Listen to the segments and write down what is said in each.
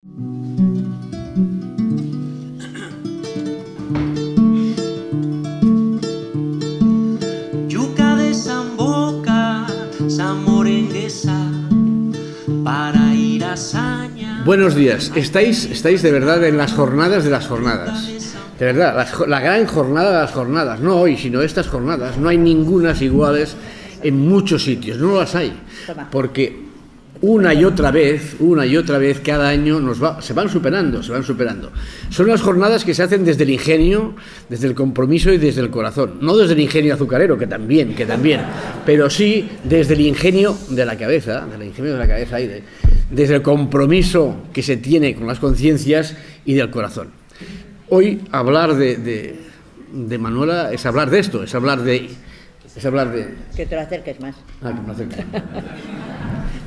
Yuca de Samboca, samorenguesa, para ir a Saña. Buenos días, estáis de verdad en las jornadas de las jornadas. De verdad, la gran jornada de las jornadas, no hoy, sino estas jornadas. No hay ningunas iguales en muchos sitios, no las hay. Porque una y otra vez, cada año se van superando. Son las jornadas que se hacen desde el ingenio, desde el compromiso y desde el corazón. No desde el ingenio azucarero, que también, pero sí desde el ingenio de la cabeza, y desde el compromiso que se tiene con las conciencias y del corazón. Hoy hablar de Manuela es hablar de esto, es hablar de... Que te lo acerques más. Ah, que me acerque.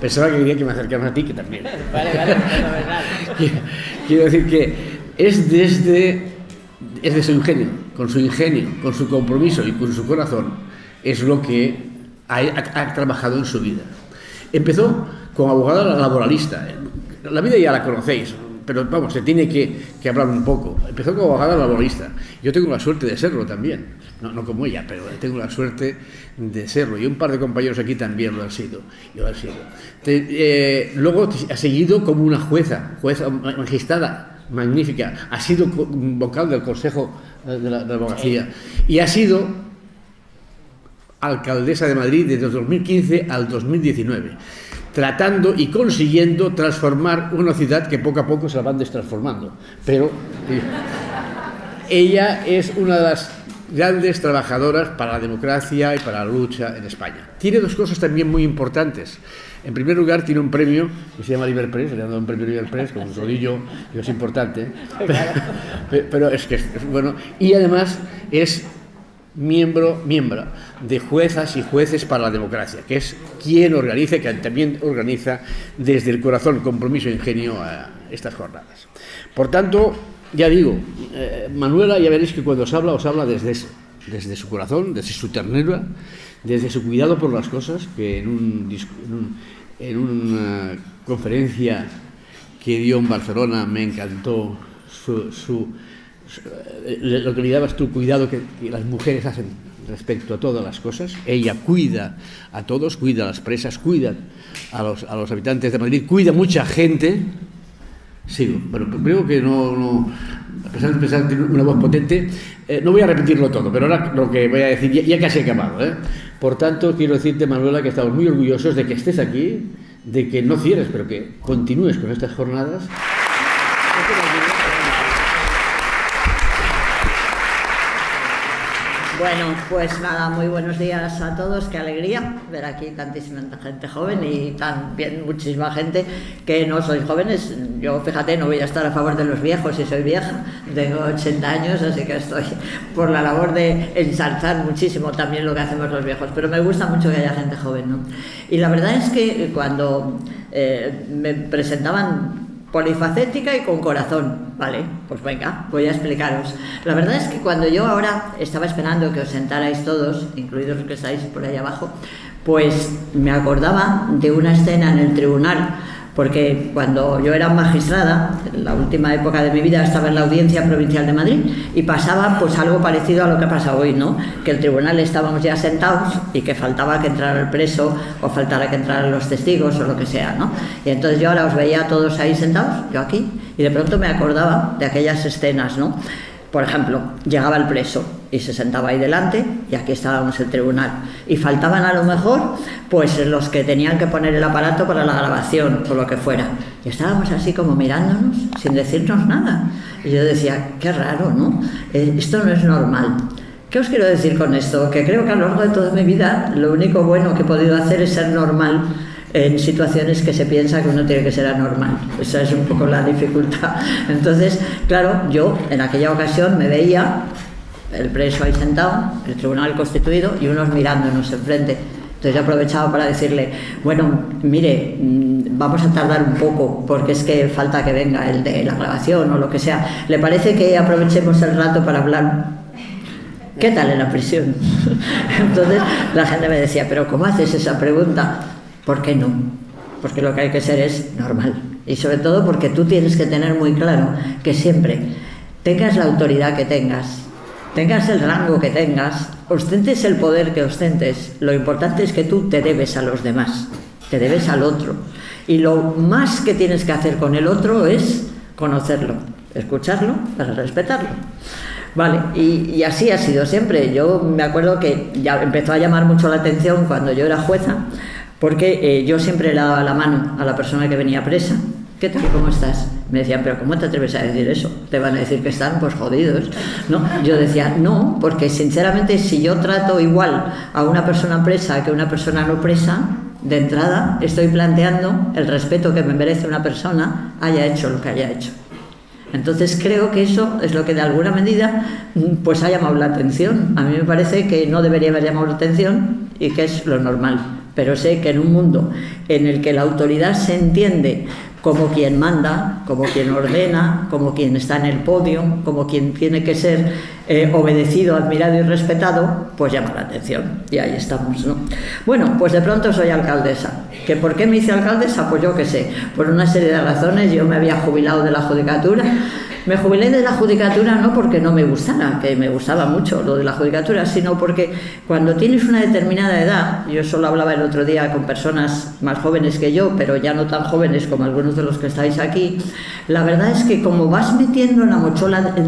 Pensaba que quería que me acercara a ti, que también. Vale, fenomenal. Quiero decir que es desde su ingenio, con su compromiso y con su corazón, es lo que ha trabajado en su vida. Empezó como abogada laboralista. La vida ya la conocéis, pero vamos, se tiene que hablar un poco. Empezó como abogada laboralista. Yo tengo la suerte de serlo también. No como ella, pero tengo la suerte de serlo. Y un par de compañeros aquí también lo han sido. Luego ha seguido como una jueza magistrada magnífica. Ha sido vocal del Consejo de la Abogacía. Y ha sido alcaldesa de Madrid desde el 2015 al 2019. Tratando y consiguiendo transformar una ciudad que poco a poco se la van destransformando. Pero ella es una de las grandes trabajadoras para la democracia y para la lucha en España. Tiene dos cosas también muy importantes. En primer lugar, tiene un premio que se llama Liberpress, le han dado un premio Liberpress, con un rodillo, que es importante, pero es que es bueno. Y además es miembro de Juezas y Jueces para la Democracia, que es quien organiza, que también organiza desde el corazón, compromiso e ingenio a estas jornadas. Por tanto, ya digo, Manuela, ya veréis que cuando os habla desde eso, desde su corazón, desde su ternura, desde su cuidado por las cosas, que en una conferencia que dio en Barcelona me encantó lo que le dabas tú, cuidado que las mujeres hacen respecto a todas las cosas. Ella cuida a todos, cuida a las presas, cuida a los habitantes de Madrid, cuida a mucha gente. Sigo, pero creo que a pesar de tener una voz potente, no voy a repetirlo todo, pero ahora lo que voy a decir ya casi he acabado, ¿eh? Por tanto, quiero decirte, Manuela, que estamos muy orgullosos de que estés aquí, de que no cierres, pero que continúes con estas jornadas. Bueno, pues nada, muy buenos días a todos, qué alegría ver aquí tantísima gente joven y también muchísima gente que no sois jóvenes. Yo, fíjate, no voy a estar a favor de los viejos si soy vieja, tengo 80 años, así que estoy por la labor de ensalzar muchísimo también lo que hacemos los viejos, pero me gusta mucho que haya gente joven, ¿no? Y la verdad es que cuando me presentaban polifacética y con corazón, vale, pues venga, voy a explicaros. La verdad es que cuando yo ahora estaba esperando que os sentarais todos, incluidos los que estáis por ahí abajo, pues me acordaba de una escena en el tribunal, porque cuando yo era magistrada, en la última época de mi vida, estaba en la Audiencia Provincial de Madrid y pasaba pues algo parecido a lo que pasa hoy, ¿no? Que el tribunal estábamos ya sentados y que faltaba que entrara el preso o faltara que entraran los testigos o lo que sea, ¿no? Y entonces yo ahora os veía a todos ahí sentados, yo aquí, y de pronto me acordaba de aquellas escenas, ¿no? Por ejemplo, llegaba el preso y se sentaba ahí delante y aquí estábamos el tribunal. Y faltaban a lo mejor pues los que tenían que poner el aparato para la grabación o lo que fuera. Y estábamos así como mirándonos sin decirnos nada. Y yo decía, qué raro, ¿no? Esto no es normal. ¿Qué os quiero decir con esto? Que creo que a lo largo de toda mi vida lo único bueno que he podido hacer es ser normal en situaciones que se piensa que uno tiene que ser anormal. Esa es un poco la dificultad. Entonces, claro, yo en aquella ocasión me veía el preso ahí sentado, el tribunal constituido y unos mirándonos enfrente. Entonces yo aprovechaba para decirle, bueno, mire, vamos a tardar un poco porque es que falta que venga el de la grabación o lo que sea. ¿Le parece que aprovechemos el rato para hablar? ¿Qué tal en la prisión? Entonces la gente me decía, pero ¿cómo haces esa pregunta? ¿Por qué no? Porque lo que hay que ser es normal. Y sobre todo porque tú tienes que tener muy claro que siempre tengas la autoridad que tengas el rango que tengas, ostentes el poder que ostentes, lo importante es que tú te debes a los demás, te debes al otro. Y lo más que tienes que hacer con el otro es conocerlo, escucharlo, para respetarlo. Vale, y así ha sido siempre. Yo me acuerdo que ya empezó a llamar mucho la atención cuando yo era jueza, porque yo siempre le daba la mano a la persona que venía presa. ¿Qué tal? ¿Cómo estás? Me decían, pero ¿cómo te atreves a decir eso? Te van a decir que están pues jodidos, ¿no? Yo decía, no, porque sinceramente si yo trato igual a una persona presa que a una persona no presa, de entrada estoy planteando el respeto que me merece una persona haya hecho lo que haya hecho. Entonces creo que eso es lo que de alguna medida pues ha llamado la atención. A mí me parece que no debería haber llamado la atención y que es lo normal, pero sé que en un mundo en el que la autoridad se entiende como quien manda, como quien ordena, como quien está en el podio, como quien tiene que ser obedecido, admirado y respetado, pues llama la atención. Y ahí estamos, ¿no? Bueno, pues de pronto soy alcaldesa. ¿Que por qué me hice alcaldesa? Pues yo qué sé, por una serie de razones. Yo me había jubilado de la judicatura. Me jubilé de la judicatura no porque no me gustara, que me gustaba mucho lo de la judicatura, sino porque cuando tienes una determinada edad, yo solo hablaba el otro día con personas más jóvenes que yo, pero ya no tan jóvenes como algunos de los que estáis aquí, la verdad es que como vas metiendo en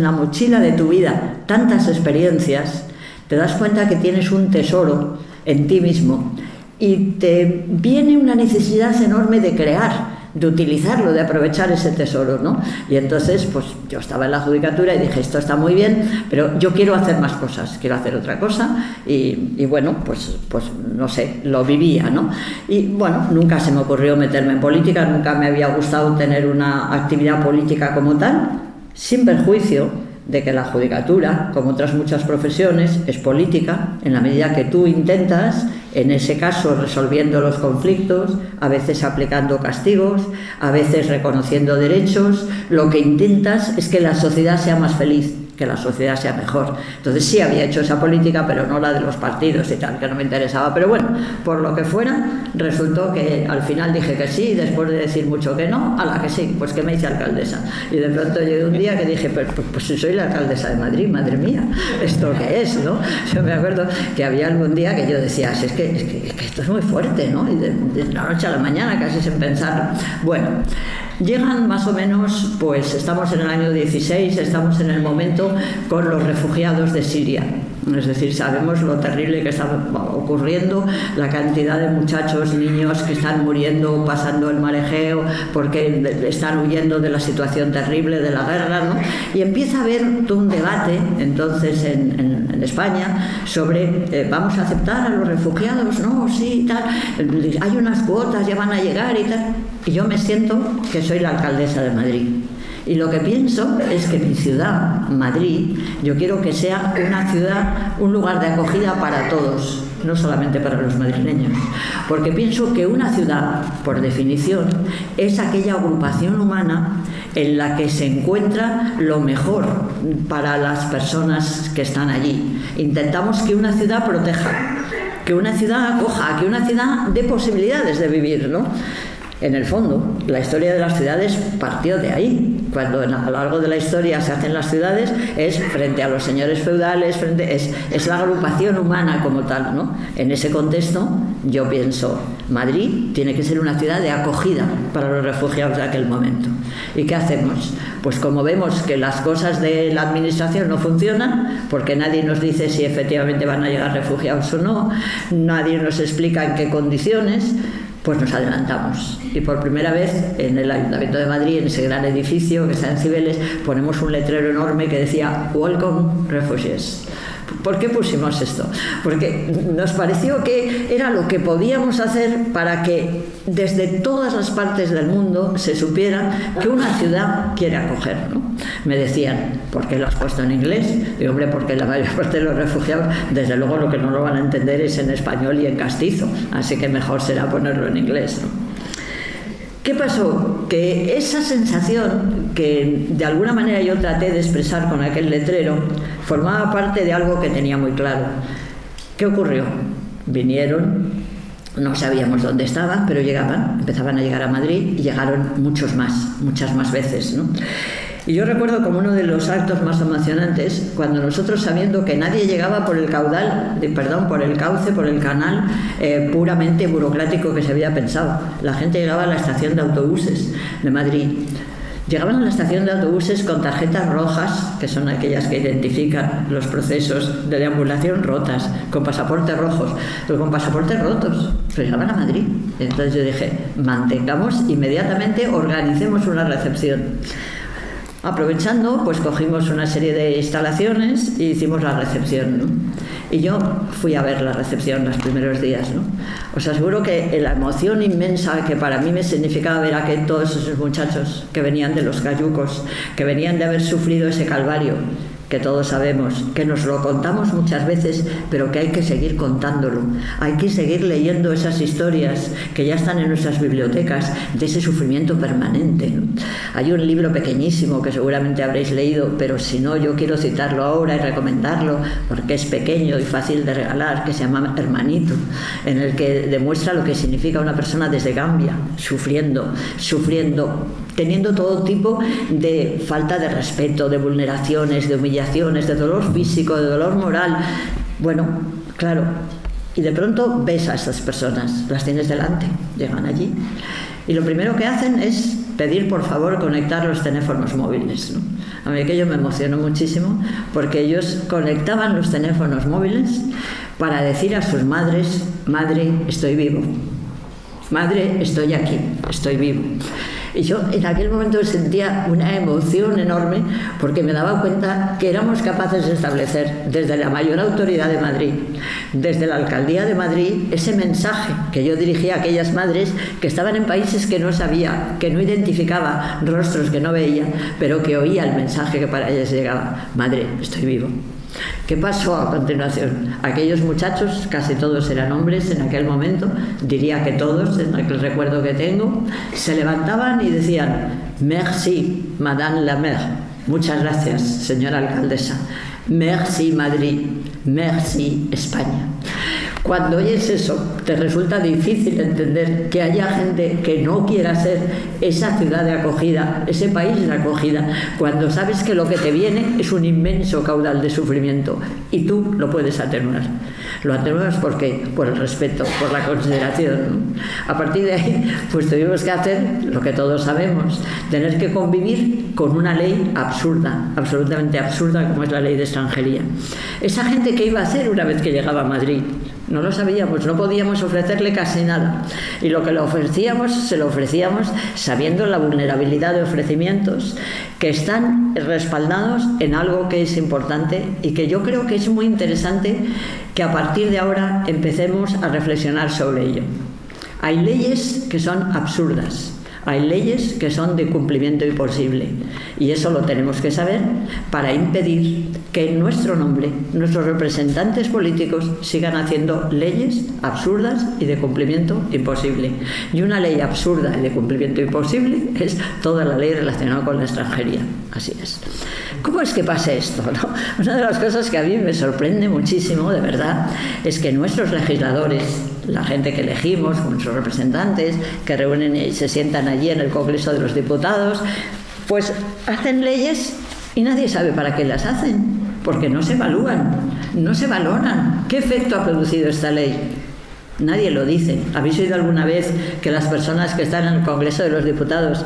la mochila de tu vida tantas experiencias, te das cuenta que tienes un tesoro en ti mismo y te viene una necesidad enorme de crear, de utilizarlo, de aprovechar ese tesoro, ¿no? Y entonces, pues yo estaba en la judicatura y dije, esto está muy bien, pero yo quiero hacer más cosas, quiero hacer otra cosa, y bueno, pues no sé, lo vivía, ¿no? Y bueno, nunca se me ocurrió meterme en política, nunca me había gustado tener una actividad política como tal, sin perjuicio de que la judicatura, como otras muchas profesiones, es política, en la medida que tú intentas, en ese caso resolviendo los conflictos, a veces aplicando castigos, a veces reconociendo derechos, lo que intentas es que la sociedad sea más feliz, que la sociedad sea mejor. Entonces sí había hecho esa política, pero no la de los partidos y tal, que no me interesaba. Pero bueno, por lo que fuera, resultó que al final dije que sí, y después de decir mucho que no, a la que sí, pues que me hice alcaldesa. Y de pronto llegué un día que dije, pues si soy la alcaldesa de Madrid, madre mía, ¿esto qué es, no? Yo me acuerdo que había algún día que yo decía, es que esto es muy fuerte, ¿no? Y de la noche a la mañana, casi sin pensar. Bueno, llegan más o menos, pues estamos en el año 16, estamos en el momento con los refugiados de Siria. Es decir, sabemos lo terrible que está ocurriendo, la cantidad de muchachos, niños que están muriendo, pasando el mar Egeo, porque están huyendo de la situación terrible de la guerra, ¿no? Y empieza a haber todo un debate, entonces, en España, sobre, ¿vamos a aceptar a los refugiados? No, sí, tal. Hay unas cuotas, ya van a llegar y tal. Y yo me siento que soy la alcaldesa de Madrid. Y lo que pienso es que mi ciudad, Madrid, yo quiero que sea una ciudad, un lugar de acogida para todos, no solamente para los madrileños. Porque pienso que una ciudad, por definición, es aquella agrupación humana en la que se encuentra lo mejor para las personas que están allí. Intentamos que una ciudad proteja, que una ciudad acoja, que una ciudad dé posibilidades de vivir, ¿no? En el fondo, la historia de las ciudades partió de ahí. Cuando a lo largo de la historia se hacen las ciudades, es frente a los señores feudales, es la agrupación humana como tal, ¿no? En ese contexto, yo pienso, Madrid tiene que ser una ciudad de acogida para los refugiados de aquel momento. ¿Y qué hacemos? Pues como vemos que las cosas de la administración no funcionan, porque nadie nos dice si efectivamente van a llegar refugiados o no, nadie nos explica en qué condiciones, pues nos adelantamos. Y por primera vez en el Ayuntamiento de Madrid, en ese gran edificio que está en Cibeles, ponemos un letrero enorme que decía Welcome Refugees. ¿Por qué pusimos esto? Porque nos pareció que era lo que podíamos hacer para que desde todas las partes del mundo se supiera que una ciudad quiere acoger, ¿no? Me decían, ¿por qué lo has puesto en inglés? Digo, hombre, porque la mayor parte de los refugiados, desde luego lo que no lo van a entender es en español y en castizo, así que mejor será ponerlo en inglés, ¿no? ¿Qué pasó? Que esa sensación que de alguna manera yo traté de expresar con aquel letrero formaba parte de algo que tenía muy claro. ¿Qué ocurrió? Vinieron No sabíamos dónde estaban, pero llegaban, empezaban a llegar a Madrid y llegaron muchas más veces, ¿no? Y yo recuerdo como uno de los actos más emocionantes, cuando nosotros, sabiendo que nadie llegaba por el por el cauce, por el canal puramente burocrático que se había pensado. La gente llegaba a la estación de autobuses de Madrid. Llegaban a la estación de autobuses con tarjetas rojas, que son aquellas que identifican los procesos de deambulación, rotas, con pasaportes rojos, pero con pasaportes rotos, pero llegaban a Madrid. Entonces yo dije, mantengamos inmediatamente, organicemos una recepción. Aprovechando, pues cogimos una serie de instalaciones y hicimos la recepción, ¿no? Y yo fui a ver la recepción los primeros días, ¿no? Os aseguro que la emoción inmensa que para mí me significaba ver a todos esos muchachos que venían de los cayucos, que venían de haber sufrido ese calvario, que todos sabemos, que nos lo contamos muchas veces, pero que hay que seguir contándolo. Hay que seguir leyendo esas historias que ya están en nuestras bibliotecas, de ese sufrimiento permanente, ¿no? Hay un libro pequeñísimo que seguramente habréis leído, pero si no, yo quiero citarlo ahora y recomendarlo, porque es pequeño y fácil de regalar, que se llama Hermanito, en el que demuestra lo que significa una persona desde Gambia, sufriendo, teniendo todo tipo de falta de respeto, de vulneraciones, de humillaciones, de dolor físico, de dolor moral. Bueno, claro, y de pronto ves a estas personas, las tienes delante, llegan allí, y lo primero que hacen es pedir por favor conectar los teléfonos móviles, ¿no? A mí aquello me emocionó muchísimo, porque ellos conectaban los teléfonos móviles para decir a sus madres: madre, estoy vivo, madre, estoy aquí, estoy vivo. Y yo en aquel momento sentía una emoción enorme, porque me daba cuenta que éramos capaces de establecer desde la mayor autoridad de Madrid, desde la Alcaldía de Madrid, ese mensaje que yo dirigía a aquellas madres que estaban en países que no sabía, que no identificaba, rostros que no veía, pero que oía el mensaje que para ellas llegaba: madre, estoy vivo. ¿Qué pasó a continuación? Aquellos muchachos, casi todos eran hombres en aquel momento, diría que todos, en aquel recuerdo que tengo, se levantaban y decían: merci, madame la maire, muchas gracias, señora alcaldesa, merci Madrid, merci España. Cuando oyes eso, te resulta difícil entender que haya gente que no quiera ser esa ciudad de acogida, ese país de acogida, cuando sabes que lo que te viene es un inmenso caudal de sufrimiento y tú lo puedes atenuar. Lo atenuas ¿por qué? Por el respeto, por la consideración, ¿no? A partir de ahí, pues tuvimos que hacer lo que todos sabemos, tener que convivir con una ley absurda, absolutamente absurda, como es la ley de extranjería. Esa gente, ¿qué iba a hacer una vez que llegaba a Madrid? No lo sabíamos, no podíamos ofrecerle casi nada. Y lo que le ofrecíamos, se lo ofrecíamos sabiendo la vulnerabilidad de ofrecimientos que están respaldados en algo que es importante y que yo creo que es muy interesante que a partir de ahora empecemos a reflexionar sobre ello. Hay leyes que son absurdas. Hay leyes que son de cumplimiento imposible y eso lo tenemos que saber para impedir que en nuestro nombre nuestros representantes políticos sigan haciendo leyes absurdas y de cumplimiento imposible. Y una ley absurda y de cumplimiento imposible es toda la ley relacionada con la extranjería. Así es. ¿Cómo es que pasa esto, no? Una de las cosas que a mí me sorprende muchísimo, de verdad, es que nuestros legisladores, la gente que elegimos, nuestros representantes, que reúnen y se sientan allí en el Congreso de los Diputados, pues hacen leyes y nadie sabe para qué las hacen, porque no se evalúan, no se valoran. ¿Qué efecto ha producido esta ley? Nadie lo dice. ¿Habéis oído alguna vez que las personas que están en el Congreso de los Diputados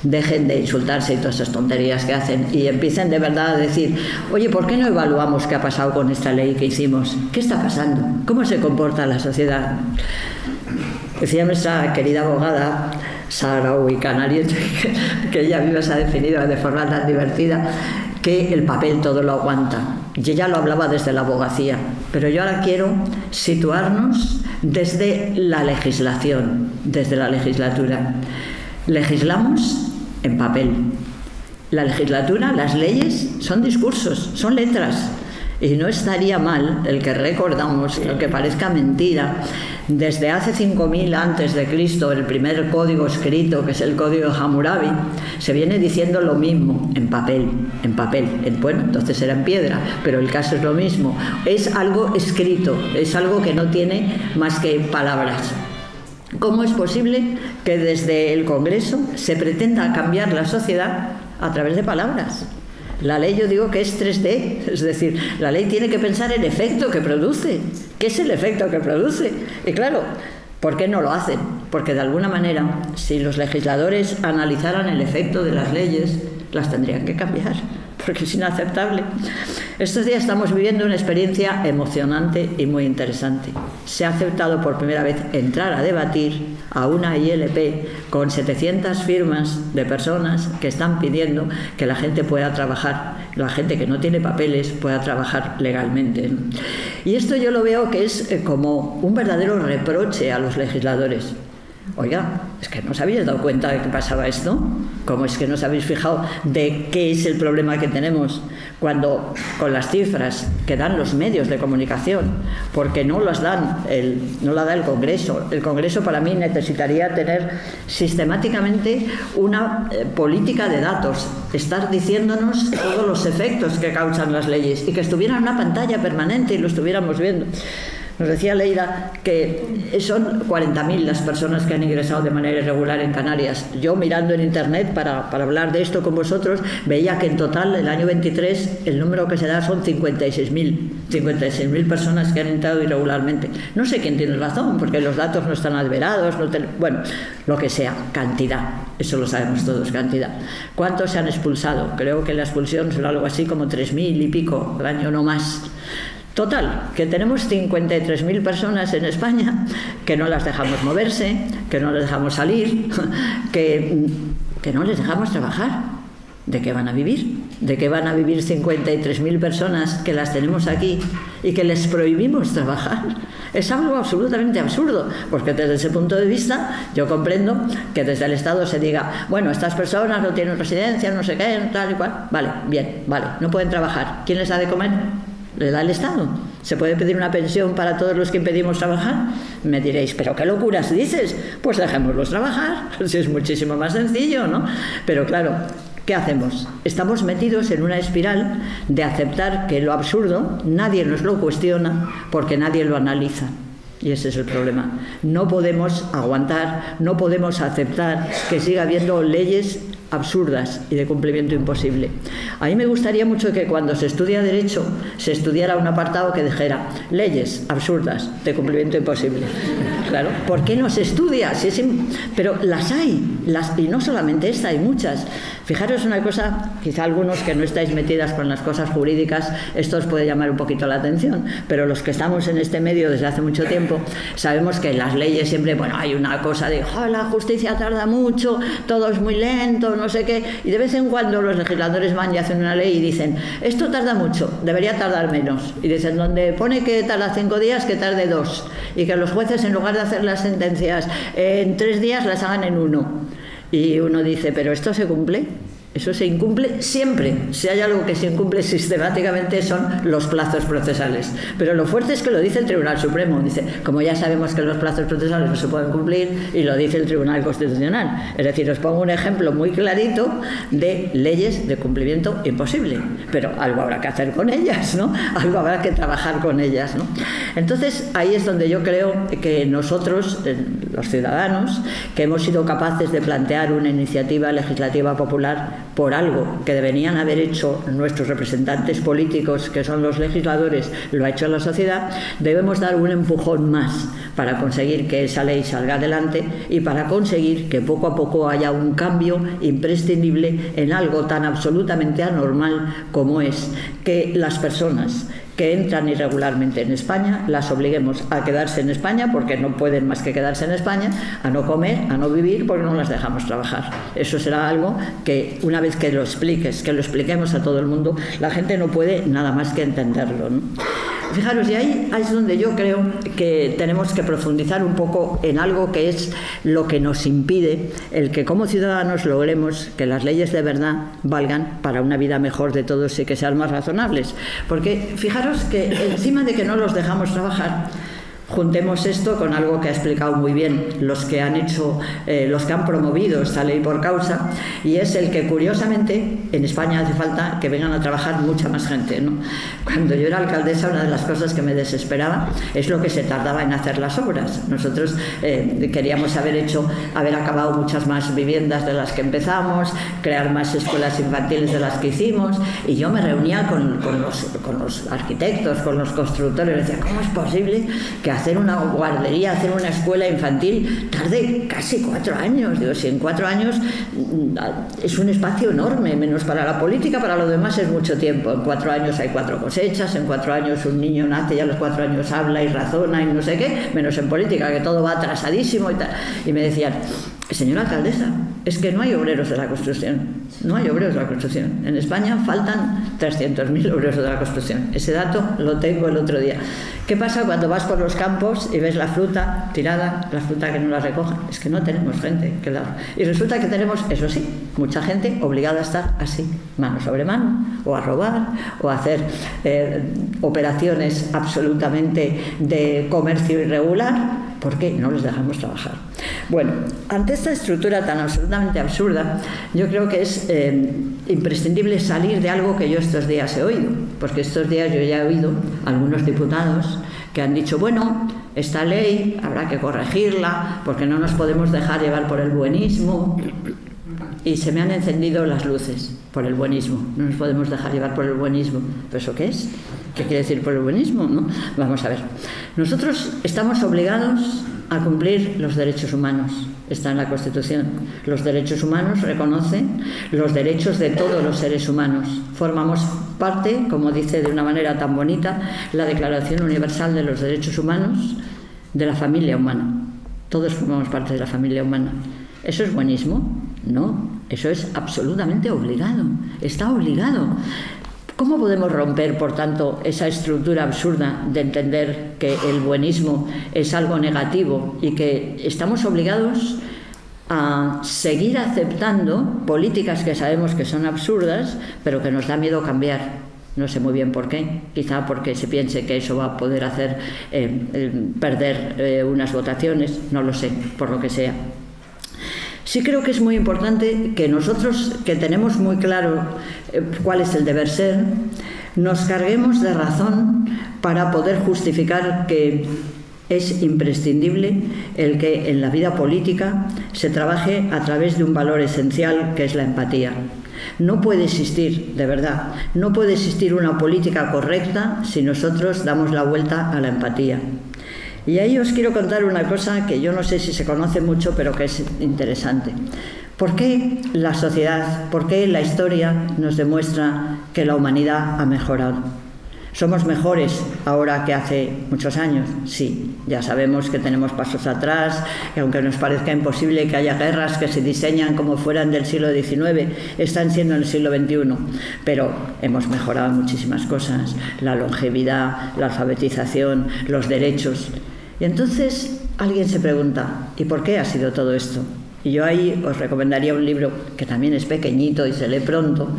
dejen de insultarse y todas esas tonterías que hacen y empiecen de verdad a decir: oye, ¿por qué no evaluamos qué ha pasado con esta ley que hicimos? ¿Qué está pasando? ¿Cómo se comporta la sociedad? Decía nuestra querida abogada saharaui canadiense, que ella misma se ha definido de forma tan divertida, que el papel todo lo aguanta. Y ella lo hablaba desde la abogacía, pero yo ahora quiero situarnos desde la legislación, desde la legislatura. Legislamos en papel. La legislatura, las leyes, son discursos, son letras. Y no estaría mal el que recordamos, aunque parezca mentira, desde hace 5000 antes de Cristo, el primer código escrito, que es el código de Hammurabi, se viene diciendo lo mismo en papel, bueno, entonces era en piedra, pero el caso es lo mismo, es algo escrito, es algo que no tiene más que palabras. ¿Cómo es posible que desde el Congreso se pretenda cambiar la sociedad a través de palabras? La ley, yo digo que es 3D, es decir, la ley tiene que pensar el efecto que produce. ¿Qué es el efecto que produce? Y claro, ¿por qué no lo hacen? Porque de alguna manera, si los legisladores analizaran el efecto de las leyes, las tendrían que cambiar, porque es inaceptable. Estos días estamos viviendo una experiencia emocionante y muy interesante. Se ha aceptado por primera vez entrar a debatir a una ILP con 700 firmas de personas que están pidiendo que la gente pueda trabajar, la gente que no tiene papeles pueda trabajar legalmente. Y esto yo lo veo que es como un verdadero reproche a los legisladores. Oiga, es que no os habéis dado cuenta de que pasaba esto. ¿Cómo es que no os habéis fijado de qué es el problema que tenemos cuando con las cifras que dan los medios de comunicación, porque no las dan no la da el Congreso? El Congreso para mí necesitaría tener sistemáticamente una política de datos, estar diciéndonos todos los efectos que causan las leyes y que estuviera en una pantalla permanente y lo estuviéramos viendo. Nos decía Leida que son 40.000 las personas que han ingresado de manera irregular en Canarias. Yo mirando en internet para hablar de esto con vosotros, veía que en total el año 23 el número que se da son 56.000 personas que han entrado irregularmente. No sé quién tiene razón, porque los datos no están adverados, bueno, lo que sea, cantidad, eso lo sabemos todos, cantidad. ¿Cuántos se han expulsado? Creo que la expulsión son algo así como 3.000 y pico al año, no más. Total, que tenemos 53.000 personas en España que no las dejamos moverse, que no les dejamos salir, que no les dejamos trabajar. ¿De qué van a vivir? ¿De qué van a vivir 53.000 personas que las tenemos aquí y que les prohibimos trabajar? Es algo absolutamente absurdo, porque desde ese punto de vista yo comprendo que desde el Estado se diga, bueno, estas personas no tienen residencia, no sé qué, tal y cual. Vale, bien, vale, no pueden trabajar. ¿Quién les ha de comer? ¿Le da el Estado? ¿Se puede pedir una pensión para todos los que impedimos trabajar? Me diréis, ¿pero qué locuras dices? Pues dejémoslos trabajar, si es muchísimo más sencillo, ¿no? Pero claro, ¿qué hacemos? Estamos metidos en una espiral de aceptar que lo absurdo nadie nos lo cuestiona porque nadie lo analiza. Y ese es el problema. No podemos aguantar, no podemos aceptar que siga habiendo leyes absurdas y de cumplimiento imposible. A mí me gustaría mucho que cuando se estudia Derecho se estudiara un apartado que dijera leyes absurdas de cumplimiento imposible. Claro, ¿por qué no se estudia? Pero las hay, y no solamente esta, hay muchas. Fijaros una cosa, quizá algunos que no estáis metidas con las cosas jurídicas, esto os puede llamar un poquito la atención, pero los que estamos en este medio desde hace mucho tiempo, sabemos que las leyes siempre, bueno, hay una cosa de, oh, la justicia tarda mucho, todo es muy lento, no sé qué, y de vez en cuando los legisladores van y hacen una ley y dicen, esto tarda mucho, debería tardar menos, y dicen, donde pone que tarda 5 días, que tarde 2, y que los jueces en lugar de hacer las sentencias en 3 días las hagan en 1, y uno dice, ¿pero esto se cumple? Eso se incumple siempre. Si hay algo que se incumple sistemáticamente son los plazos procesales. Pero lo fuerte es que lo dice el Tribunal Supremo. Dice, como ya sabemos que los plazos procesales no se pueden cumplir, y lo dice el Tribunal Constitucional. Es decir, os pongo un ejemplo muy clarito de leyes de cumplimiento imposible. Pero algo habrá que hacer con ellas, ¿no? Algo habrá que trabajar con ellas, ¿no? Entonces, ahí es donde yo creo que nosotros, los ciudadanos, que hemos sido capaces de plantear una iniciativa legislativa popular por algo que deberían haber hecho nuestros representantes políticos, que son los legisladores, lo ha hecho la sociedad, debemos dar un empujón más para conseguir que esa ley salga adelante y para conseguir que poco a poco haya un cambio imprescindible en algo tan absolutamente anormal como es que las personas que entran irregularmente en España las obliguemos a quedarse en España porque no pueden más que quedarse en España, a no comer, a no vivir porque no las dejamos trabajar. Eso será algo que una vez que lo expliques, que lo expliquemos a todo el mundo, la gente no puede nada más que entenderlo, ¿no? Fijaros, y ahí es donde yo creo que tenemos que profundizar un poco en algo que es lo que nos impide el que como ciudadanos logremos que las leyes de verdad valgan para una vida mejor de todos y que sean más razonables. Porque fijaros que encima de que no los dejamos trabajar, juntemos esto con algo que ha explicado muy bien los que han promovido esta ley por causa, y es el que curiosamente en España hace falta que vengan a trabajar mucha más gente, ¿no? Cuando yo era alcaldesa, una de las cosas que me desesperaba es lo que se tardaba en hacer las obras. Nosotros queríamos haber acabado muchas más viviendas de las que empezamos, crear más escuelas infantiles de las que hicimos, y yo me reunía con los arquitectos, con los constructores, y decía, ¿cómo es posible que hacer una guardería, hacer una escuela infantil tarde casi 4 años? Digo, si en 4 años es un espacio enorme, menos para la política, para lo demás es mucho tiempo. En 4 años hay 4 cosechas, en 4 años un niño nace y a los 4 años habla y razona y no sé qué, menos en política, que todo va atrasadísimo y tal. Y me decían, señora alcaldesa, es que no hay obreros de la construcción. No hay obreros de la construcción. En España faltan 300.000 obreros de la construcción. Ese dato lo tengo el otro día. ¿Qué pasa cuando vas por los campos y ves la fruta tirada, la fruta que no la recogen? Es que no tenemos gente que la... Y resulta que tenemos, eso sí, mucha gente obligada a estar así, mano sobre mano, o a robar, o a hacer operaciones absolutamente de comercio irregular, porque no les dejamos trabajar. Bueno, ante esta estructura tan absolutamente absurda, yo creo que es imprescindible salir de algo que yo estos días he oído, porque estos días yo ya he oído a algunos diputados que han dicho, bueno, esta ley habrá que corregirla porque no nos podemos dejar llevar por el buenismo. Y se me han encendido las luces por el buenismo. No nos podemos dejar llevar por el buenismo. ¿Pero eso qué es? ¿Qué quiere decir por el buenismo? ¿No? Vamos a ver. Nosotros estamos obligados a cumplir los derechos humanos. Está en la Constitución. Los derechos humanos reconocen los derechos de todos los seres humanos. Formamos parte, como dice de una manera tan bonita, la Declaración Universal de los Derechos Humanos, de la familia humana. Todos formamos parte de la familia humana. ¿Eso es buenismo? No, eso es absolutamente obligado. Está obligado. ¿Cómo podemos romper, por tanto, esa estructura absurda de entender que el buenismo es algo negativo y que estamos obligados a seguir aceptando políticas que sabemos que son absurdas, pero que nos da miedo cambiar? No sé muy bien por qué, quizá porque se piense que eso va a poder hacer perder unas votaciones, no lo sé, por lo que sea. Sí creo que es muy importante que nosotros, que tenemos muy claro cuál es el deber ser, nos carguemos de razón para poder justificar que es imprescindible el que en la vida política se trabaje a través de un valor esencial que es la empatía. No puede existir, de verdad, no puede existir una política correcta si nosotros damos la vuelta a la empatía. Y ahí os quiero contar una cosa que yo no sé si se conoce mucho, pero que es interesante. ¿Por qué la sociedad, por qué la historia nos demuestra que la humanidad ha mejorado? ¿Somos mejores ahora que hace muchos años? Sí, ya sabemos que tenemos pasos atrás, que aunque nos parezca imposible que haya guerras que se diseñan como fueran del siglo XIX, están siendo en el siglo XXI. Pero hemos mejorado muchísimas cosas, la longevidad, la alfabetización, los derechos. Y entonces alguien se pregunta, ¿y por qué ha sido todo esto? Y yo ahí os recomendaría un libro que también es pequeñito y se lee pronto,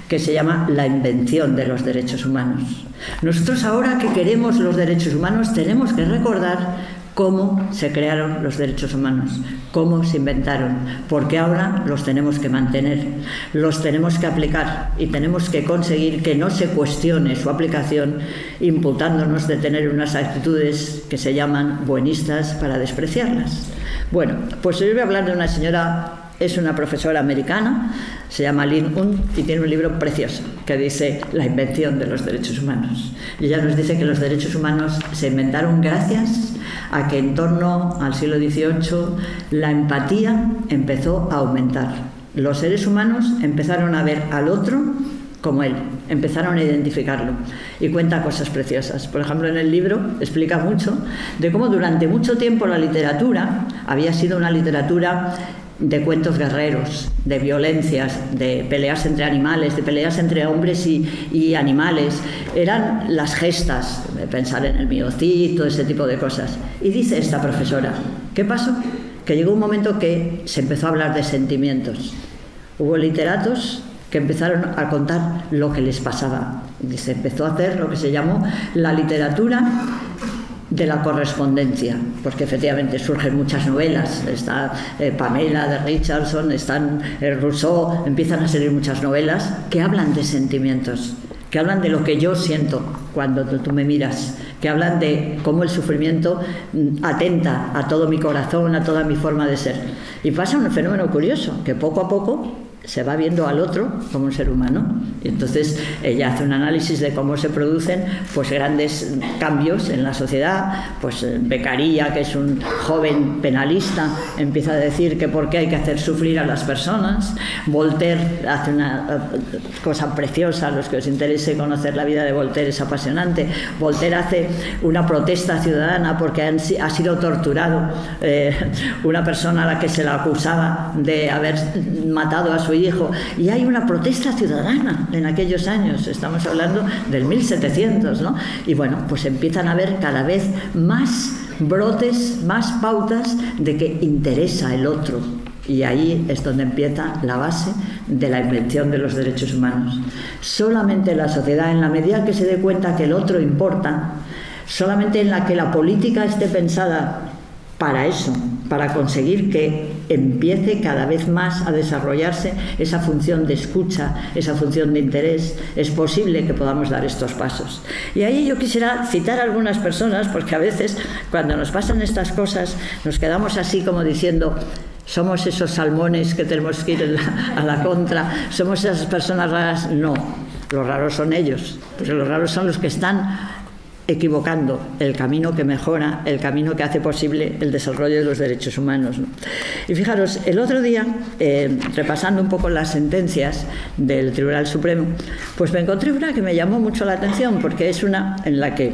que se llama La invención de los derechos humanos. Nosotros ahora que queremos los derechos humanos tenemos que recordar cómo se crearon los derechos humanos, cómo se inventaron, porque ahora los tenemos que mantener, los tenemos que aplicar y tenemos que conseguir que no se cuestione su aplicación imputándonos de tener unas actitudes que se llaman buenistas para despreciarlas. Bueno, pues yo voy a hablar de una señora, es una profesora americana, se llama Lynn Hunt y tiene un libro precioso que dice La invención de los derechos humanos. Y ella nos dice que los derechos humanos se inventaron gracias a que en torno al siglo XVIII la empatía empezó a aumentar. Los seres humanos empezaron a ver al otro como él, empezaron a identificarlo y cuenta cosas preciosas. Por ejemplo, en el libro explica mucho de cómo durante mucho tiempo la literatura había sido una literatura de cuentos guerreros, de violencias, de peleas entre animales, de peleas entre hombres y animales. Eran las gestas, pensar en el miocid, todo ese tipo de cosas. Y dice esta profesora, ¿qué pasó? Que llegó un momento que se empezó a hablar de sentimientos. Hubo literatos que empezaron a contar lo que les pasaba. Y se empezó a hacer lo que se llamó la literatura de la correspondencia, porque efectivamente surgen muchas novelas, está Pamela de Richardson, están Rousseau, empiezan a salir muchas novelas que hablan de sentimientos, que hablan de lo que yo siento cuando tú me miras, que hablan de cómo el sufrimiento atenta a todo mi corazón, a toda mi forma de ser. Y pasa un fenómeno curioso, que poco a poco se va viendo al otro como un ser humano. Y entonces ella hace un análisis de cómo se producen pues grandes cambios en la sociedad. Pues Beccaria, que es un joven penalista, empieza a decir que por qué hay que hacer sufrir a las personas. Voltaire hace una cosa preciosa, a los que os interese conocer la vida de Voltaire es apasionante. Voltaire hace una protesta ciudadana porque ha sido torturado una persona a la que se la acusaba de haber matado a su hijo, y hay una protesta ciudadana en aquellos años, estamos hablando del 1700, ¿no? Y bueno, pues empiezan a haber cada vez más brotes, más pautas de que interesa el otro, y ahí es donde empieza la base de la invención de los derechos humanos. Solamente la sociedad, en la medida que se dé cuenta que el otro importa, solamente en la que la política esté pensada para eso, para conseguir que empiece cada vez más a desarrollarse esa función de escucha, esa función de interés, es posible que podamos dar estos pasos. Y ahí yo quisiera citar a algunas personas, porque a veces cuando nos pasan estas cosas nos quedamos así como diciendo: somos esos salmones que tenemos que ir a la contra, somos esas personas raras. No, los raros son ellos, porque los raros son los que están equivocando el camino que mejora, el camino que hace posible el desarrollo de los derechos humanos, ¿no? Y fijaros, el otro día, repasando un poco las sentencias del Tribunal Supremo, pues me encontré una que me llamó mucho la atención, porque es una en la que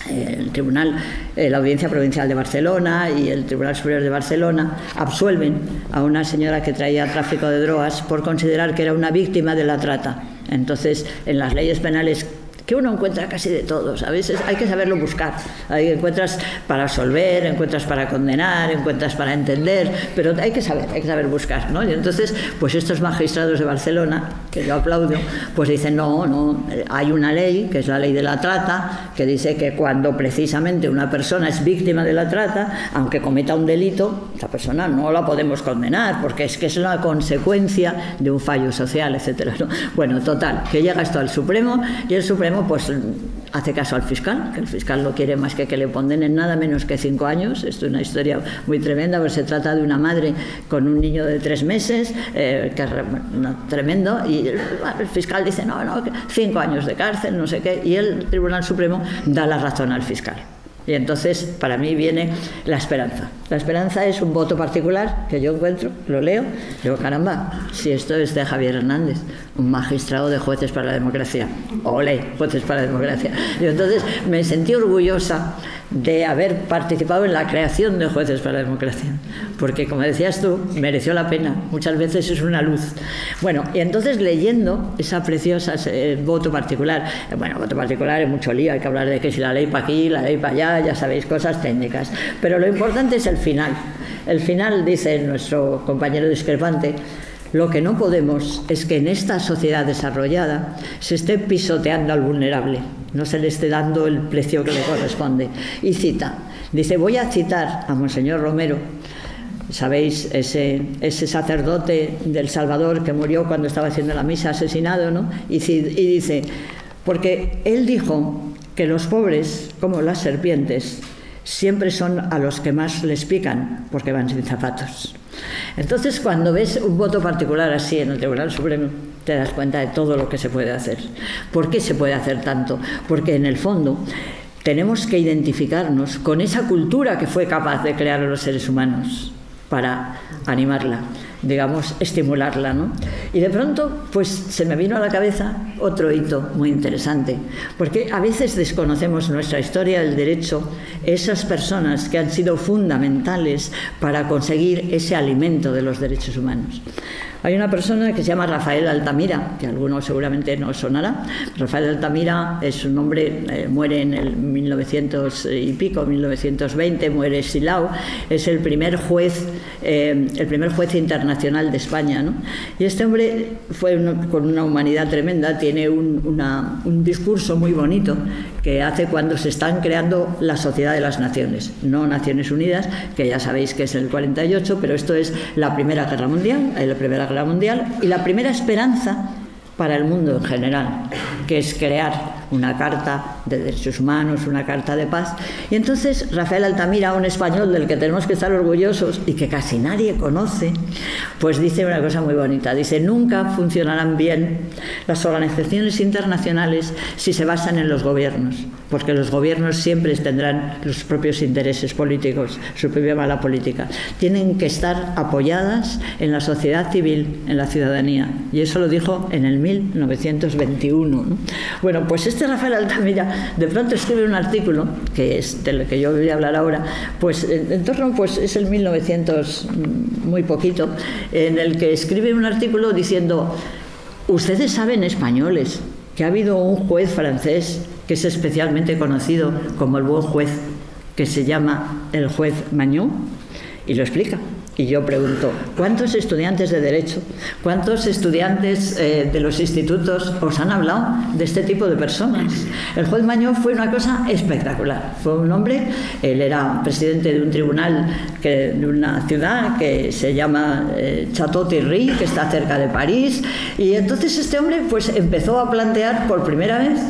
el Tribunal, la Audiencia Provincial de Barcelona y el Tribunal Superior de Barcelona absuelven a una señora que traía tráfico de drogas por considerar que era una víctima de la trata. Entonces, en las leyes penales, que uno encuentra casi de todos, a veces hay que saberlo buscar, ahí encuentras para absolver, encuentras para condenar, encuentras para entender, pero hay que saber buscar, ¿no? Y entonces, pues estos magistrados de Barcelona, que yo aplaudo, pues dicen, no, hay una ley, que es la ley de la trata, que dice que cuando precisamente una persona es víctima de la trata, aunque cometa un delito, esa persona no la podemos condenar, porque es que es una consecuencia de un fallo social, etcétera, ¿no? Bueno, total, que llega esto al Supremo, y el Supremo pues hace caso al fiscal, que el fiscal no quiere más que le condenen nada menos que 5 años. Esto es una historia muy tremenda, porque se trata de una madre con un niño de 3 meses, que es tremendo, y el fiscal dice no, 5 años de cárcel, no sé qué, y el Tribunal Supremo da la razón al fiscal. Y entonces, para mí viene la esperanza. La esperanza es un voto particular que yo encuentro, lo leo, digo, caramba, si esto es de Javier Hernández, un magistrado de Jueces para la Democracia. ¡Ole! Jueces para la Democracia. Y entonces me sentí orgullosa de haber participado en la creación de Jueces para la Democracia, porque, como decías tú, mereció la pena. Muchas veces es una luz. Bueno, y entonces leyendo esa preciosa voto particular, bueno, voto particular es mucho lío, hay que hablar de que si la ley para aquí, la ley para allá, ya sabéis, cosas técnicas, pero lo importante es el final. El final, dice nuestro compañero discrepante, lo que no podemos es que en esta sociedad desarrollada se esté pisoteando al vulnerable, no se le esté dando el precio que le corresponde. Y dice, voy a citar a Monseñor Romero, sabéis, ese sacerdote del Salvador que murió cuando estaba haciendo la misa, asesinado, ¿no? Y dice, porque él dijo que los pobres, como las serpientes, siempre son a los que más les pican, porque van sin zapatos. Entonces, cuando ves un voto particular así en el Tribunal Supremo, te das cuenta de todo lo que se puede hacer. ¿Por qué se puede hacer tanto? Porque en el fondo tenemos que identificarnos con esa cultura que fue capaz de crear a los seres humanos para animarla. digamos, estimularla, ¿no? Y de pronto, pues se me vino a la cabeza otro hito muy interesante, porque a veces desconocemos nuestra historia del derecho, esas personas que han sido fundamentales para conseguir ese alimento de los derechos humanos. Hay una persona que se llama Rafael Altamira, que a algunos seguramente no sonará. Rafael Altamira es un hombre, muere en el 1900 y pico, 1920, muere Silao, es el primer juez internacional de España, ¿no? Y este hombre fue con una humanidad tremenda, tiene un discurso muy bonito que hace cuando se están creando la Sociedad de las Naciones, no Naciones Unidas, que ya sabéis que es el 48, pero esto es la Primera Guerra Mundial, y la primera esperanza para el mundo en general, que es crear una carta de derechos humanos, una carta de paz. Y entonces Rafael Altamira, un español del que tenemos que estar orgullosos y que casi nadie conoce, pues dice una cosa muy bonita, dice: nunca funcionarán bien las organizaciones internacionales si se basan en los gobiernos, porque los gobiernos siempre tendrán los propios intereses políticos, su propia mala política. Tienen que estar apoyadas en la sociedad civil, en la ciudadanía. Y eso lo dijo en el 1921, ¿no? Bueno, pues este Rafael Altamira de pronto escribe un artículo, que es de lo que yo voy a hablar ahora, pues en torno, pues es el 1900 muy poquito, en el que escribe un artículo diciendo: ustedes saben, españoles, que ha habido un juez francés que es especialmente conocido como el buen juez, que se llama el juez Magnon, y lo explica. Y yo pregunto: ¿cuántos estudiantes de Derecho, cuántos estudiantes de los institutos os han hablado de este tipo de personas? El juez Magnon fue una cosa espectacular. Fue un hombre, él era presidente de un tribunal de una ciudad que se llama Château-Thierry, que está cerca de París, y entonces este hombre pues empezó a plantear por primera vez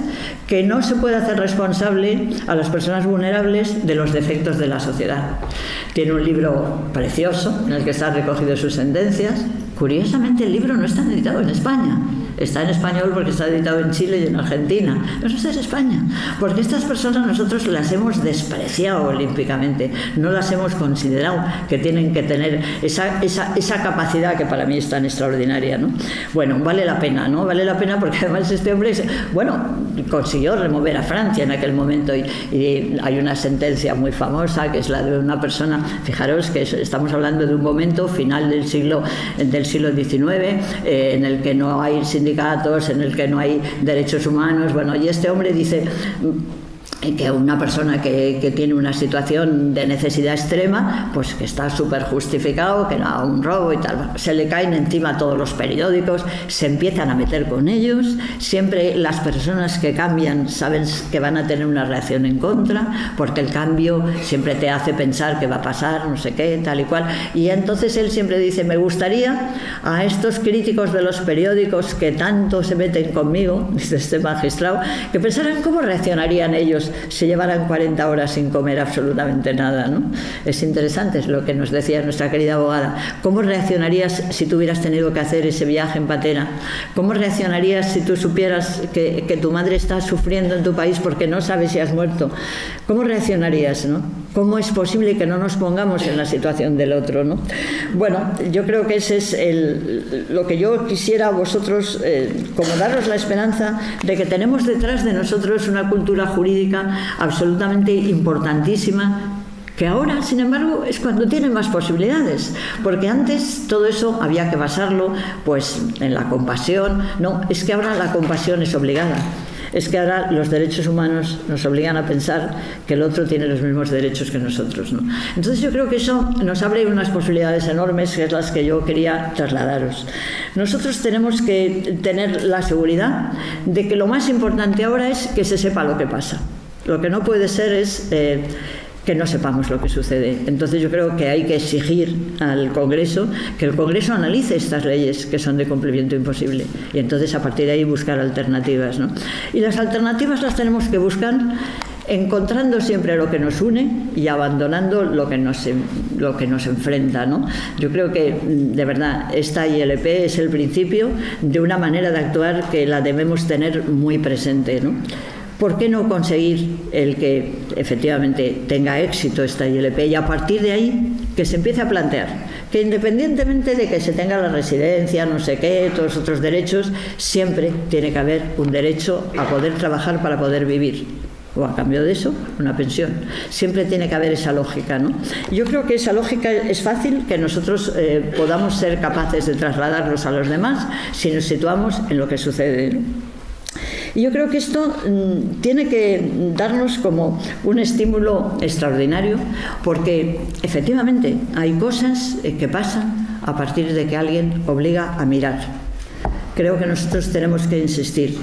que no se puede hacer responsable a las personas vulnerables de los defectos de la sociedad. Tiene un libro precioso en el que están recogidas sus sentencias. Curiosamente, el libro no está editado en España. Está en español porque está editado en Chile y en Argentina. Pero no está en España, porque estas personas nosotros las hemos despreciado olímpicamente, no las hemos considerado que tienen que tener esa capacidad que para mí es tan extraordinaria, ¿no? Bueno, vale la pena, ¿no? Vale la pena porque además este hombre, bueno, consiguió remover a Francia en aquel momento y hay una sentencia muy famosa que es la de una persona, fijaros que estamos hablando de un momento final del siglo XIX, en el que no hay sindicatos, en el que no hay derechos humanos. Bueno, y este hombre dice que una persona que tiene una situación de necesidad extrema, pues que está súper justificado, que no haga un robo y tal, se le caen encima todos los periódicos, se empiezan a meter con ellos, siempre las personas que cambian saben que van a tener una reacción en contra, porque el cambio siempre te hace pensar que va a pasar, no sé qué, tal y cual, y entonces él siempre dice: me gustaría a estos críticos de los periódicos que tanto se meten conmigo, dice este magistrado, que pensaran cómo reaccionarían ellos se llevaran 40 horas sin comer absolutamente nada, ¿no? Es interesante, es lo que nos decía nuestra querida abogada. ¿Cómo reaccionarías si tú hubieras tenido que hacer ese viaje en patera? ¿Cómo reaccionarías si tú supieras que tu madre está sufriendo en tu país porque no sabes si has muerto? ¿Cómo reaccionarías, no? ¿Cómo es posible que no nos pongamos en la situación del otro, no? Bueno, yo creo que ese es lo que yo quisiera a vosotros, como daros la esperanza de que tenemos detrás de nosotros una cultura jurídica absolutamente importantísima, que ahora, sin embargo, es cuando tienen más posibilidades, porque antes todo eso había que basarlo pues en la compasión. No, es que ahora la compasión es obligada. Es que ahora los derechos humanos nos obligan a pensar que el otro tiene los mismos derechos que nosotros, ¿no? Entonces yo creo que eso nos abre unas posibilidades enormes, que es las que yo quería trasladaros. Nosotros tenemos que tener la seguridad de que lo más importante ahora es que se sepa lo que pasa. Lo que no puede ser es que no sepamos lo que sucede. Entonces yo creo que hay que exigir al Congreso que el Congreso analice estas leyes que son de cumplimiento imposible y entonces a partir de ahí buscar alternativas, ¿no? Y las alternativas las tenemos que buscar encontrando siempre lo que nos une y abandonando lo que nos enfrenta, ¿no? Yo creo que, de verdad, esta ILP es el principio de una manera de actuar que la debemos tener muy presente, ¿no? ¿Por qué no conseguir el que efectivamente tenga éxito esta ILP y a partir de ahí que se empiece a plantear que independientemente de que se tenga la residencia, no sé qué, todos los otros derechos, siempre tiene que haber un derecho a poder trabajar para poder vivir. O a cambio de eso, una pensión. Siempre tiene que haber esa lógica, ¿no? Yo creo que esa lógica es fácil que nosotros podamos ser capaces de trasladarlos a los demás si nos situamos en lo que sucede, ¿no? Y yo creo que esto tiene que darnos como un estímulo extraordinario, porque efectivamente hay cosas que pasan a partir de que alguien obliga a mirar. Creo que nosotros tenemos que insistir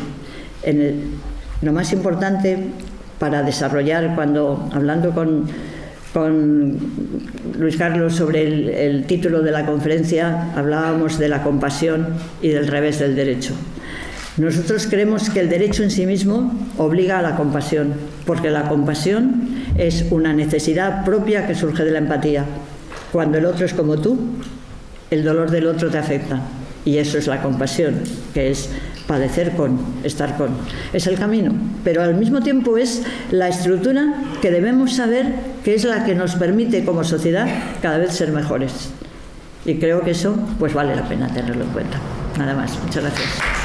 en lo más importante para desarrollar, hablando con Luis Carlos sobre el título de la conferencia, hablábamos de la compasión y del revés del derecho. Nosotros creemos que el derecho en sí mismo obliga a la compasión, porque la compasión es una necesidad propia que surge de la empatía. Cuando el otro es como tú, el dolor del otro te afecta, y eso es la compasión, que es padecer con, estar con. Es el camino, pero al mismo tiempo es la estructura que debemos saber que es la que nos permite como sociedad cada vez ser mejores. Y creo que eso pues vale la pena tenerlo en cuenta. Nada más. Muchas gracias.